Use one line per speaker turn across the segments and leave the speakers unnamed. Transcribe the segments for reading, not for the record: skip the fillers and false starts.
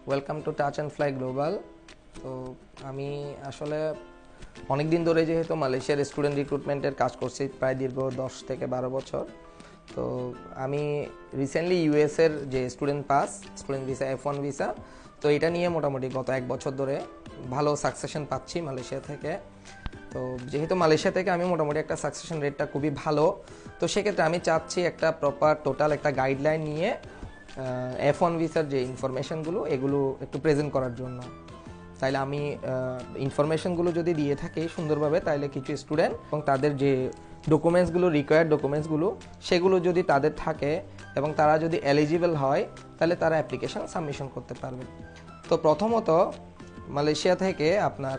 Welcome to touch and fly global. তো আমি আসলে অনেক দিন ধরে যেহেতু মালয়েশিয়ার স্টুডেন্ট রিক্রুটমেন্টের কাজ করছি, প্রায় দীর্ঘ 10 থেকে 12 বছর। তো আমি রিসেন্টলি ইউএসের যে স্টুডেন্ট ভিসা F1 ভিসা, তো এটা নিয়ে মোটামুটি গত 1 বছর ধরে ভালো সাকসেশন পাচ্ছি মালয়েশিয়া থেকে। তো যেহেতু মালয়েশিয়া থেকে আমি মোটামুটি একটা সাকসেশন রেটটা খুবই ভালো, তো সেক্ষেত্রে আমি চাচ্ছি একটা প্রপার টোটাল একটা গাইডলাইন নিয়ে F1 ভিসার যে ইনফরমেশনগুলো এগুলো একটু প্রেজেন্ট করার জন্য। তাইলে আমি ইনফরমেশনগুলো যদি দিয়ে থাকি সুন্দরভাবে, তাইলে কিছু স্টুডেন্ট এবং তাদের যে ডকুমেন্টসগুলো রিকোয়ার্ড ডকুমেন্টসগুলো সেগুলো যদি তাদের থাকে এবং তারা যদি এলিজিবল হয়, তাহলে তারা অ্যাপ্লিকেশন সাবমিশন করতে পারবে। তো প্রথমত মালয়েশিয়া থেকে আপনার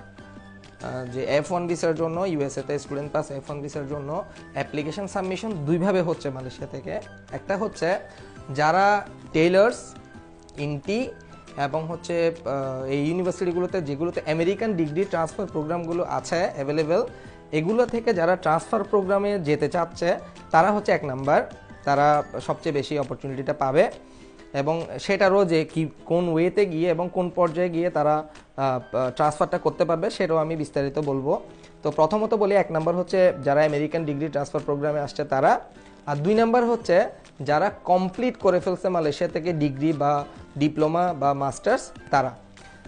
যে F1 ভিসার জন্য, ইউএসএতে স্টুডেন্ট পাস F1 ভিসার জন্য অ্যাপ্লিকেশন সাবমিশন দুইভাবে হচ্ছে মালয়েশিয়া থেকে। একটা হচ্ছে যারা টেইলার্স, ইনটি এবং হচ্ছে এই ইউনিভার্সিটিগুলোতে যেগুলোতে আমেরিকান ডিগ্রি ট্রান্সফার প্রোগ্রামগুলো আছে অ্যাভেলেবেল, এগুলো থেকে যারা ট্রান্সফার প্রোগ্রামে যেতে চাচ্ছে তারা হচ্ছে 1 নাম্বার, তারা সবচেয়ে বেশি অপরচুনিটিটা পাবে। এবং সেটারও যে কোন ওয়েতে গিয়ে এবং কোন পর্যায়ে গিয়ে তারা ট্রান্সফারটা করতে পারবে সেটাও আমি বিস্তারিত বলবো। তো প্রথমত বলি, 1 নাম্বার হচ্ছে যারা আমেরিকান ডিগ্রি ট্রান্সফার প্রোগ্রামে আসছে তারা, আর 2 নাম্বার হচ্ছে যারা কমপ্লিট করে ফেলছে মালয়েশিয়া থেকে ডিগ্রি বা ডিপ্লোমা বা মাস্টার্স তারা।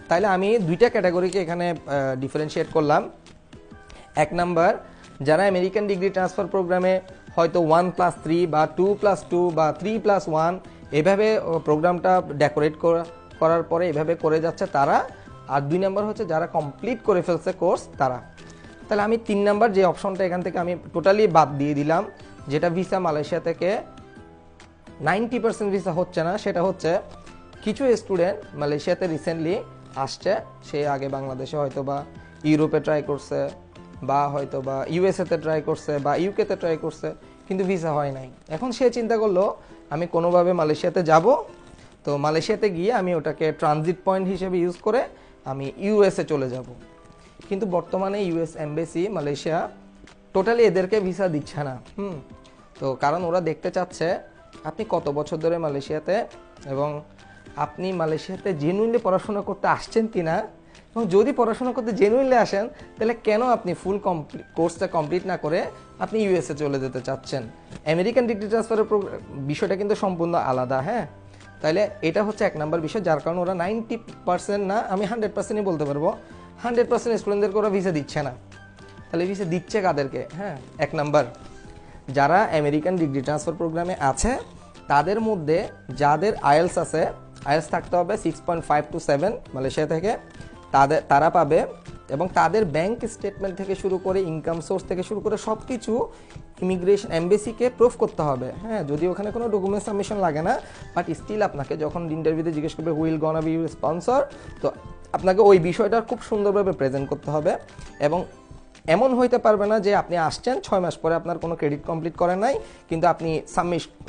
তাইলে আমি 2টা ক্যাটাগরিকে এখানে ডিফারেন্সিয়েট করলাম। 1 নাম্বার যারা আমেরিকান ডিগ্রি ট্রান্সফার প্রোগ্রামে হয়তো 1+3 বা 2+2 বা 3+1 এভাবে প্রোগ্রামটা ডেকোরেট করার পরে এভাবে করে যাচ্ছে তারা। আর 2 নাম্বার হচ্ছে যারা কমপ্লিট করে ফেলছে কোর্স তারা। তাহলে আমি 3 নাম্বার যে অপশনটা এখান থেকে আমি টোটালি বাদ দিয়ে দিলাম, যেটা ভিসা মালয়েশিয়া থেকে 90% ভিসা হচ্ছে না, সেটা হচ্ছে কিছু স্টুডেন্ট মালয়েশিয়াতে রিসেন্টলি আসছে, সে আগে বাংলাদেশে হয়তো বা ইউরোপে ট্রাই করছে বা হয়তো বা ইউএসএতে ট্রাই করছে বা ইউকেতে ট্রাই করছে, কিন্তু ভিসা হয় নাই। এখন সে চিন্তা করলো আমি কোনোভাবে মালয়েশিয়াতে যাব, তো মালয়েশিয়াতে গিয়ে আমি ওটাকে ট্রানজিট পয়েন্ট হিসেবে ইউজ করে আমি ইউএসএ চলে যাব। কিন্তু বর্তমানে ইউএস এমবেসি মালয়েশিয়া টোটালি এদেরকে ভিসা দিচ্ছে না। তো কারণ ওরা দেখতে চাচ্ছে আপনি কত বছর ধরে মালয়েশিয়াতে এবং আপনি মালয়েশিয়াতে জেনুইনলি পড়াশোনা করতে আসছেন কিনা, এবং যদি পড়াশোনা করতে জেনুইনলি আসেন তাহলে কেন আপনি ফুল কোর্সটা কমপ্লিট না করে আপনি ইউএসএ চলে যেতে চাচ্ছেন। আমেরিকান ডিগ্রি ট্রান্সফারের বিষয়টা কিন্তু সম্পূর্ণ আলাদা। হ্যাঁ, তাহলে এটা হচ্ছে 1 নাম্বার বিষয়, যার কারণে ওরা 90% না, আমি 100%ই বলতে পারবো, 100% স্টুডেন্টদেরকে ওরা ভিসা দিচ্ছে না। তাহলে ভিসা দিচ্ছে কাদেরকে? হ্যাঁ, 1 নাম্বার যারা আমেরিকান ডিগ্রি ট্রান্সফার প্রোগ্রামে আছে তাদের মধ্যে যাদের আইএলস আছে, আইএলস থাকতে হবে 6.5 to 7 মালয়েশিয়া থেকে, তারা পাবে। এবং তাদের ব্যাংক স্টেটমেন্ট থেকে শুরু করে ইনকাম সোর্স থেকে শুরু করে সব কিছু ইমিগ্রেশন এমবেসিকে প্রুফ করতে হবে। হ্যাঁ, যদি ওখানে কোনো ডকুমেন্ট সাবমিশন লাগে না, বাট স্টিল আপনাকে যখন ইন্টারভিউতে জিজ্ঞেস করবে হুইল গনা বি ইউর স্পন্সর, তো আপনাকে ওই বিষয়টা খুব সুন্দরভাবে প্রেজেন্ট করতে হবে। এবং এমন হইতে পারবে না যে আপনি আসছেন 6 মাস পরে আপনার কোনো ক্রেডিট কমপ্লিট করেন নাই, কিন্তু আপনি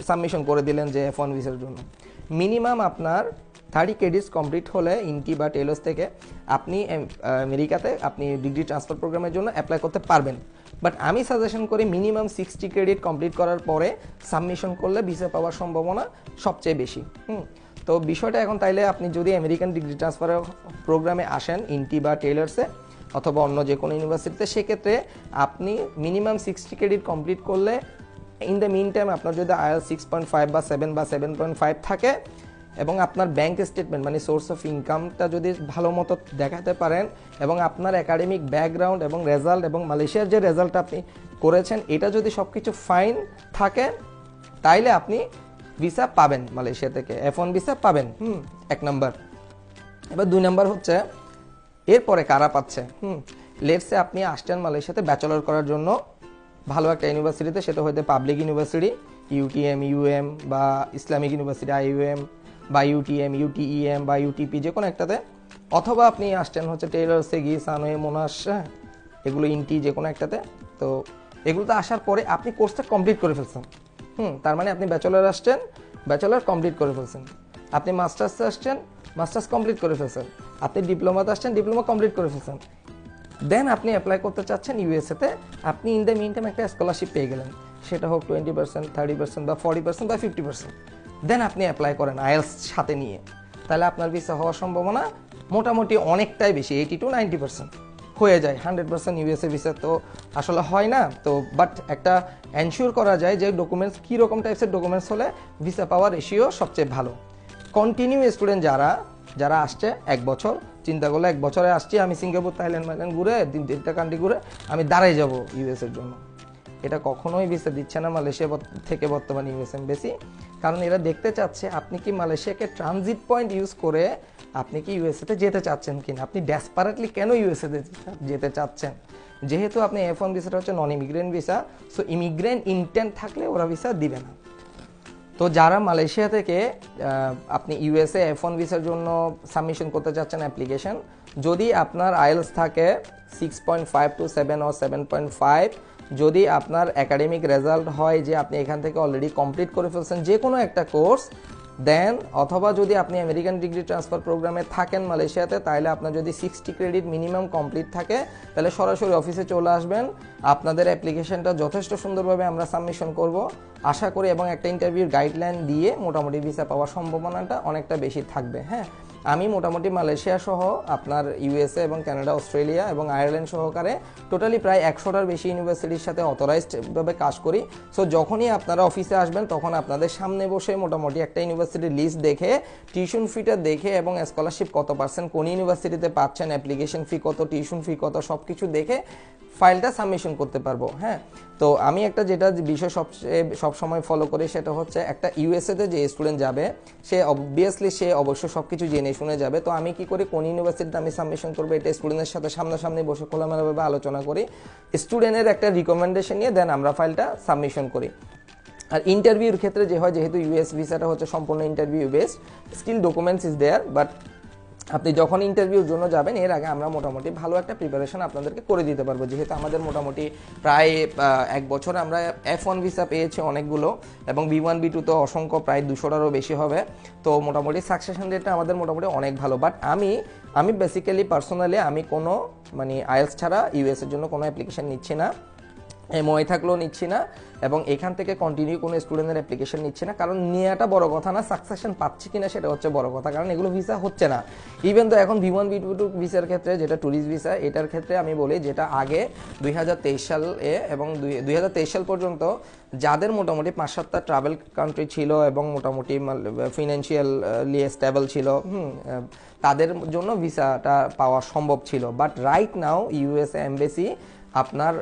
সাবমিশন করে দিলেন যে F1 ভিসার জন্য। মিনিমাম আপনার 30 ক্রেডিটস কমপ্লিট হলে ইনটি বা টেলস থেকে আপনি আমেরিকাতে আপনি ডিগ্রি ট্রান্সফার প্রোগ্রামের জন্য অ্যাপ্লাই করতে পারবেন। বাট আমি সাজেশন করি মিনিমাম 60 ক্রেডিট কমপ্লিট করার পরে সাবমিশন করলে ভিসা পাওয়ার সম্ভাবনা সবচেয়ে বেশি। তো বিষয়টা এখন, তাইলে আপনি যদি আমেরিকান ডিগ্রি ট্রান্সফার প্রোগ্রামে আসেন ইনটি বা টেলর্সে অথবা অন্য যে কোনো ইউনিভার্সিটিতে, সেক্ষেত্রে আপনি মিনিমাম 60 ক্রেডিট কমপ্লিট করলে ইন দ্য মিন টাইম আপনার যদি আইএলটিএস 6.5 বা 7 বা 7.5 থাকে এবং আপনার ব্যাংক স্টেটমেন্ট মানে সোর্স অফ ইনকামটা যদি ভালো মতো দেখাতে পারেন এবং আপনার একাডেমিক ব্যাকগ্রাউন্ড এবং রেজাল্ট এবং মালয়েশিয়ার যে রেজাল্ট আপনি করেছেন এটা যদি সব কিছু ফাইন থাকে, তাইলে আপনি ভিসা পাবেন মালয়েশিয়া থেকে, F1 ভিসা পাবেন। 1 নাম্বার। এবার 2 নাম্বার হচ্ছে এরপরে কারা পাচ্ছে। লেটসে আপনি আসছেন মালয়েশিয়াতে ব্যাচেলর করার জন্য ভালো একটা ইউনিভার্সিটিতে, সেটা হয়তো পাবলিক ইউনিভার্সিটি ইউটিএম, ইউএম বা ইসলামিক ইউনিভার্সিটি IUM বা ইউটিএম, ইউটিইএম বা ইউটিপি, যে কোনো একটাতে। অথবা আপনি আসছেন হচ্ছে টেইলর, সেগি, সানোয়ে, মোনাশ, এগুলো ইনটি, যে কোনো একটাতে। তো এগুলোতে আসার পরে আপনি কোর্সটা কমপ্লিট করে ফেলছেন। তার মানে আপনি ব্যাচেলর আসছেন, ব্যাচেলর কমপ্লিট করে ফেলছেন। আপনি মাস্টার্সে আসছেন, মাস্টার্স কমপ্লিট করে ফেলছেন। আপনি ডিপ্লোমাতে আসছেন, ডিপ্লোমা কমপ্লিট করে ফেলছেন। দেন আপনি অ্যাপ্লাই করতে চাচ্ছেন ইউএসএতে, আপনি ইন দ্য মিন টাইম একটা স্কলারশিপ পেয়ে গেলেন, সেটা হোক 20%, 30% বা 40% বা 50%। দেন আপনি অ্যাপ্লাই করেন আইএলটিএস সাথে নিয়ে। তাহলে আপনার ভিসা হওয়ার সম্ভাবনা মোটামুটি অনেকটাই বেশি, 80 to 90% হয়ে যায়। 100% ইউএসএ ভিসা তো আসলে হয় না। তো বাট একটা এনশিওর করা যায় যে ডকুমেন্টস কীরকম টাইপসের ডকুমেন্টস হলে ভিসা পাওয়ার রেশিও সবচেয়ে ভালো। কন্টিনিউ স্টুডেন্ট যারা আসছে 1 বছর, চিন্তা করলে 1 বছরে আসছি আমি সিঙ্গাপুর, থাইল্যান্ড ঘুরে 3টা কান্ট্রি ঘুরে আমি দাঁড়াই যাব ইউএসএর জন্য, এটা কখনোই ভিসা দিচ্ছে না মালয়েশিয়া থেকে বর্তমানে ইউএস এমবেসি। কারণ এরা দেখতে চাচ্ছে আপনি কি মালয়েশিয়াকে ট্রানজিট পয়েন্ট ইউজ করে আপনি কি ইউএসএতে যেতে চাচ্ছেন কিনা, আপনি ডেসপারেটলি কেন ইউএসএতে যেতে চাচ্ছেন। যেহেতু আপনি F1 ভিসাটা হচ্ছে non immigrant visa, so immigrant intent থাকলে ওরা ভিসা দিবে না। তো যারা মালয়েশিয়া থেকে আপনি ইউএসএ F1 ভিসার জন্য সাবমিশন করতে চাচ্ছেন অ্যাপ্লিকেশন, যদি আপনার আইএলস থাকে 6.5 to 7 or 7.5, যদি আপনার একাডেমিক রেজাল্ট হয় যে আপনি এখান থেকে অলরেডি কমপ্লিট করে ফেলছেন যে কোনো একটা কোর্স, দেন অথবা যদি আপনি আমেরিকান ডিগ্রি ট্রান্সফার প্রোগ্রামে থাকেন মালয়েশিয়াতে, তাহলে আপনার যদি 60 ক্রেডিট মিনিমাম কমপ্লিট থাকে, তাহলে সরাসরি অফিসে চলে আসবেন। আপনাদের অ্যাপ্লিকেশনটা যথেষ্ট সুন্দরভাবে আমরা সাবমিশন করব আশা করি, এবং একটা ইন্টারভিউর গাইডলাইন দিয়ে মোটামুটি ভিসা পাওয়ার সম্ভাবনাটা অনেকটা বেশি থাকবে। হ্যাঁ, আমি মোটামুটি মালয়েশিয়া সহ আপনার ইউএসএ এবং কানাডা, অস্ট্রেলিয়া এবং আয়ারল্যান্ড সহকারে টোটালি প্রায় 100টার বেশি ইউনিভার্সিটির সাথে অথরাইজডভাবে কাজ করি। সো যখনই আপনারা অফিসে আসবেন তখন আপনাদের সামনে বসে মোটামুটি একটা ইউনিভার্সিটির লিস্ট দেখে, টিউশন ফিটা দেখে এবং স্কলারশিপ কত পার্সেন্ট কোন ইউনিভার্সিটিতে পাচ্ছেন, অ্যাপ্লিকেশন ফি কত, টিউশন ফি কত, সব কিছু দেখে ফাইলটা সাবমিশন করতে পারবো। হ্যাঁ, তো আমি একটা যেটা বিষয় সবসময় ফলো করি সেটা হচ্ছে একটা ইউএসএতে যে স্টুডেন্ট যাবে সে অবভিয়াসলি সে অবশ্যই সব কিছু জেনে শুনে যাবে। তো আমি কি করি, কোন ইউনিভার্সিটিতে আমি সাবমিশন করবো এটা স্টুডেন্টের সাথে সামনাসামনি বসে খোলামেলাভাবে আলোচনা করি, স্টুডেন্টের একটা রিকমেন্ডেশন নিয়ে দেন আমরা ফাইলটা সাবমিশন করি। আর ইন্টারভিউর ক্ষেত্রে যে হয়, যেহেতু ইউএস ভিসাটা হচ্ছে সম্পূর্ণ interview based, still documents is there, but আপনি যখন ইন্টারভিউর জন্য যাবেন এর আগে আমরা মোটামুটি ভালো একটা প্রিপারেশন আপনাদেরকে করে দিতে পারবো। যেহেতু আমাদের মোটামুটি প্রায় 1 বছরে আমরা F1 ভিসা পেয়েছি অনেকগুলো, এবং B1 B2 তো অসংখ্য, প্রায় 200টারও বেশি হবে। তো মোটামুটি সাকসেশন রেটটা আমাদের মোটামুটি অনেক ভালো। বাট আমি বেসিক্যালি পার্সোনালি আমি কোনো আইএলস ছাড়া ইউএসের জন্য কোনো অ্যাপ্লিকেশন নিচ্ছি না, এমওআই থাকলেও নিচ্ছি না, এবং এখান থেকে কন্টিনিউ কোনো স্টুডেন্টের অ্যাপ্লিকেশন নিচ্ছে না। কারণ নেওয়াটা বড় কথা না, সাকসেশন পাচ্ছি কিনা সেটা হচ্ছে বড় কথা, কারণ এগুলো ভিসা হচ্ছে না। ইভেন তো এখন B1 B2 ভিসার ক্ষেত্রে, যেটা ট্যুরিস্ট ভিসা, এটার ক্ষেত্রে আমি বলি যেটা আগে 2023 সালে এবং 2023 সাল পর্যন্ত যাদের মোটামুটি 5-7টা ট্রাভেল কান্ট্রি ছিল এবং মোটামুটি ফিনান্সিয়ালি স্টেবল ছিল, তাদের জন্য ভিসাটা পাওয়া সম্ভব ছিল। But right now US embassy আপনার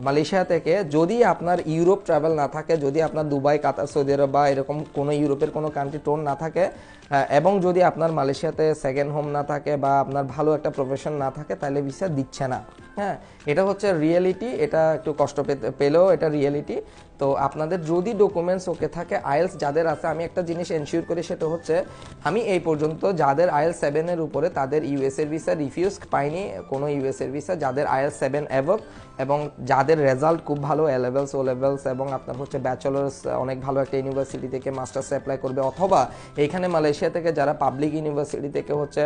মালয়েশিয়া থেকে, যদি আপনার ইউরোপ ট্রাভেল না থাকে, যদি আপনার দুবাই, কাতার, সৌদি আরব বা এরকম কোনো ইউরোপের কোনো কান্ট্রি টোর না থাকে, এবং যদি আপনার মালয়েশিয়াতে সেকেন্ড হোম না থাকে বা আপনার ভালো একটা প্রফেশন না থাকে, তাহলে ভিসা দিচ্ছে না। হ্যাঁ, এটা হচ্ছে রিয়েলিটি, এটা একটু কষ্ট পেলেও এটা রিয়েলিটি। তো আপনাদের যদি ডকুমেন্টস ওকে থাকে, আইএলস যাদের আছে, আমি একটা জিনিস এনশিওর করি সেটা হচ্ছে আমি এই পর্যন্ত যাদের আইএলস 7-এর উপরে তাদের ইউএসএর ভিসা রিফিউজ পাইনি, কোনো ইউএসএর ভিসা যাদের আইএলস 7 অ্যাবভ, এবং যাদের রেজাল্ট খুব ভালো, এ লেভেলস, ও লেভেলস, এবং আপনার হচ্ছে ব্যাচেলার্স অনেক ভালো একটা ইউনিভার্সিটি থেকে মাস্টার্স অ্যাপ্লাই করবে, অথবা এইখানে মালয়েশিয়া থেকে যারা পাবলিক ইউনিভার্সিটি থেকে হচ্ছে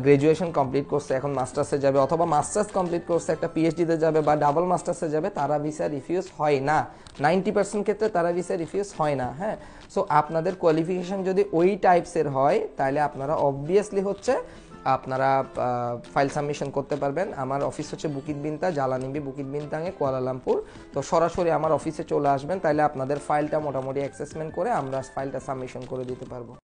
গ্রাজুয়েশন কমপ্লিট করছে এখন মাস্টার্সে যাবে, অথবা মাস্টার্স কমপ্লিট করছে একটা পিএইচডিতে যাবে বা ডাবল মাস্টার্সে যাবে, তারা ভিসা রিফিউজ হয় না। 90% ক্ষেত্রে তারা ভিসা রিফিউজ হয় না। হ্যাঁ, সো আপনাদের কোয়ালিফিকেশন যদি ওই টাইপসের হয়, তাহলে আপনারা অবভিয়াসলি হচ্ছে আপনারা ফাইল সাবমিশন করতে পারবেন। আমার অফিস হচ্ছে বুকিত বিন্তা, জালানিবি বুকিত বিন্তাঙে, কুয়ালালামপুর। তো সরাসরি আমার অফিসে চলে আসবেন, তাহলে আপনাদের ফাইলটা মোটামুটি অ্যাসেসমেন্ট করে আমরা ফাইলটা সাবমিশন করে দিতে পারবো।